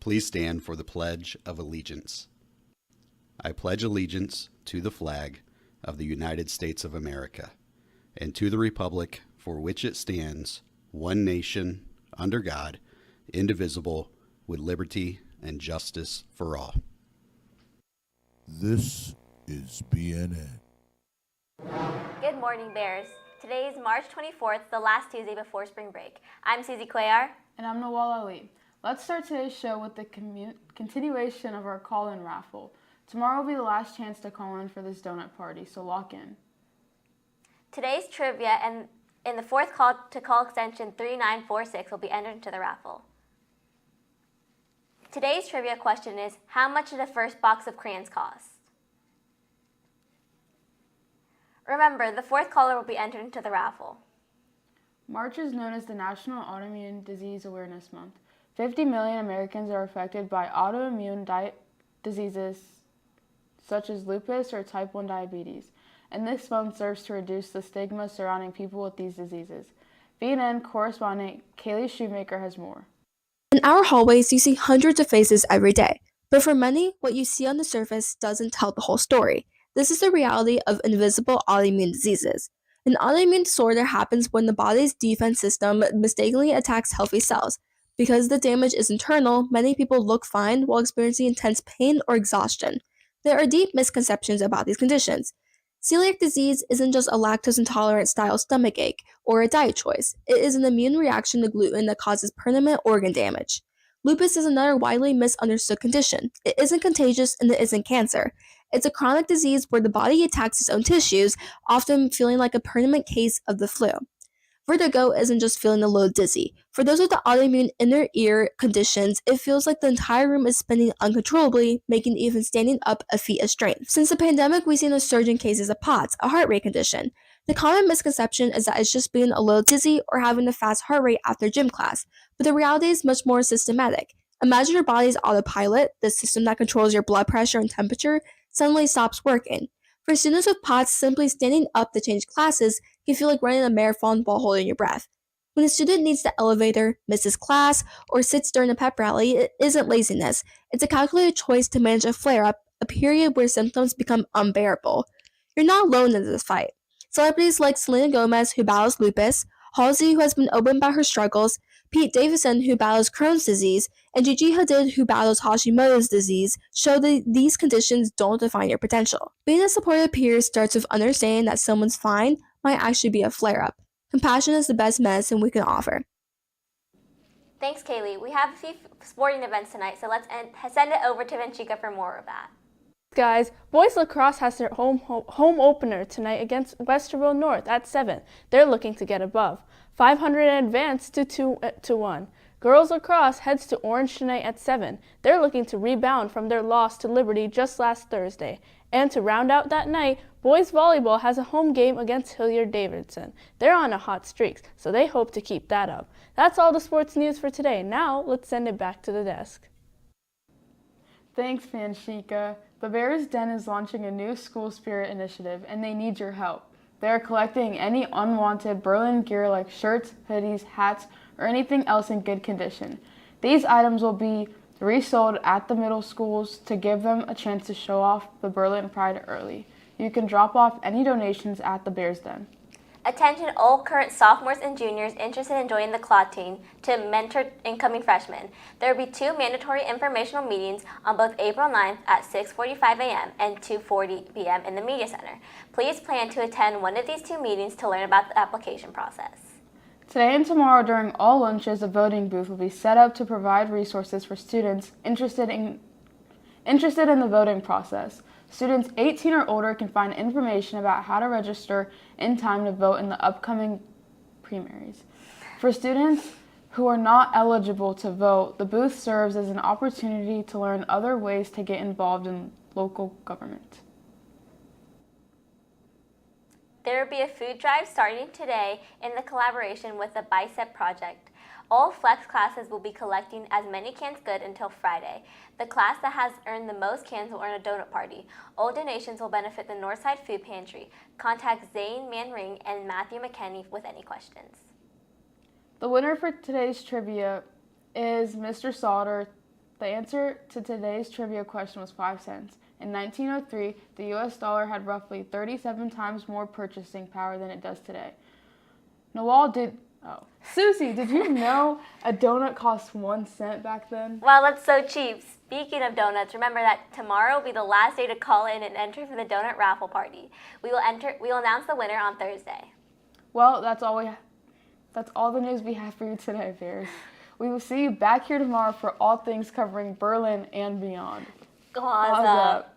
Please stand for the Pledge of Allegiance. I pledge allegiance to the flag of the United States of America and to the republic for which it stands, one nation, under God, indivisible, with liberty and justice for all. This is BNN. Good morning, Bears. Today is March 24th, the last Tuesday before spring break. I'm Susie Cuellar. And I'm Nawal Ali. Let's start today's show with the continuation of our call-in raffle. Tomorrow will be the last chance to call in for this donut party, so lock in. Today's trivia and in the fourth call to call extension 3946 will be entered into the raffle. Today's trivia question is, how much did the first box of crayons cost? Remember, the fourth caller will be entered into the raffle. March is known as the National Autoimmune Disease Awareness Month. 50 million Americans are affected by autoimmune diseases such as lupus or type 1 diabetes, and this month serves to reduce the stigma surrounding people with these diseases. BNN correspondent Kaylee Shoemaker has more. In our hallways, you see hundreds of faces every day, but for many, what you see on the surface doesn't tell the whole story. This is the reality of invisible autoimmune diseases. An autoimmune disorder happens when the body's defense system mistakenly attacks healthy cells. Because the damage is internal, many people look fine while experiencing intense pain or exhaustion. There are deep misconceptions about these conditions. Celiac disease isn't just a lactose-intolerant style stomach ache or a diet choice. It is an immune reaction to gluten that causes permanent organ damage. Lupus is another widely misunderstood condition. It isn't contagious and it isn't cancer. It's a chronic disease where the body attacks its own tissues, often feeling like a permanent case of the flu. Vertigo isn't just feeling a little dizzy. For those with the autoimmune inner ear conditions, it feels like the entire room is spinning uncontrollably, making even standing up a feat of strength. Since the pandemic, we've seen a surge in cases of POTS, a heart rate condition. The common misconception is that it's just being a little dizzy or having a fast heart rate after gym class, but the reality is much more systematic. Imagine your body's autopilot, the system that controls your blood pressure and temperature, suddenly stops working. For students with POTS, simply standing up to change classes can feel like running a marathon while holding your breath. When a student needs the elevator, misses class, or sits during a pep rally, it isn't laziness. It's a calculated choice to manage a flare-up, a period where symptoms become unbearable. You're not alone in this fight. Celebrities like Selena Gomez, who battles lupus, Halsey, who has been open about her struggles, Pete Davidson, who battles Crohn's disease, and Gigi Hadid, who battles Hashimoto's disease, show that these conditions don't define your potential. Being a supportive peer starts with understanding that someone's fine might actually be a flare-up. Compassion is the best medicine we can offer. Thanks, Kaylee. We have a few sporting events tonight, so let's send it over to Vanchika for more of that. Guys, boys lacrosse has their home opener tonight against Westerville North at 7. They're looking to get above 500 and advance to 2-1. Girls lacrosse heads to Orange tonight at 7. They're looking to rebound from their loss to Liberty just last Thursday. And to round out that night, boys volleyball has a home game against Hilliard-Davidson. They're on a hot streak, so they hope to keep that up. That's all the sports news for today. Now, let's send it back to the desk. Thanks, Vanchika. The Bears Den is launching a new school spirit initiative, and they need your help. They are collecting any unwanted Berlin gear like shirts, hoodies, hats, or anything else in good condition. These items will be resold at the middle schools to give them a chance to show off the Berlin pride early. You can drop off any donations at the Bears Den. Attention all current sophomores and juniors interested in joining the Claw team to mentor incoming freshmen. There will be 2 mandatory informational meetings on both April 9th at 6:45 a.m. and 2:40 p.m. in the Media Center. Please plan to attend one of these 2 meetings to learn about the application process. Today and tomorrow during all lunches, a voting booth will be set up to provide resources for students interested in the voting process. Students 18 or older can find information about how to register in time to vote in the upcoming primaries. For students who are not eligible to vote, the booth serves as an opportunity to learn other ways to get involved in local government. There will be a food drive starting today in the collaboration with the Bicep Project. All flex classes will be collecting as many cans good until Friday. The class that has earned the most cans will earn a donut party. All donations will benefit the Northside Food Pantry. Contact Zane Manring and Matthew McKenney with any questions. The winner for today's trivia is Mr. Sauter. The answer to today's trivia question was 5 cents. In 1903, the US dollar had roughly 37 times more purchasing power than it does today. Susie, did you know a donut cost 1 cent back then? Wow, that's so cheap. Speaking of donuts, remember that tomorrow will be the last day to call in and enter for the donut raffle party. We will announce the winner on Thursday. Well, that's all the news we have for you today, Bears. We will see you back here tomorrow for all things covering Berlin and beyond. Gauze Gauze up. up.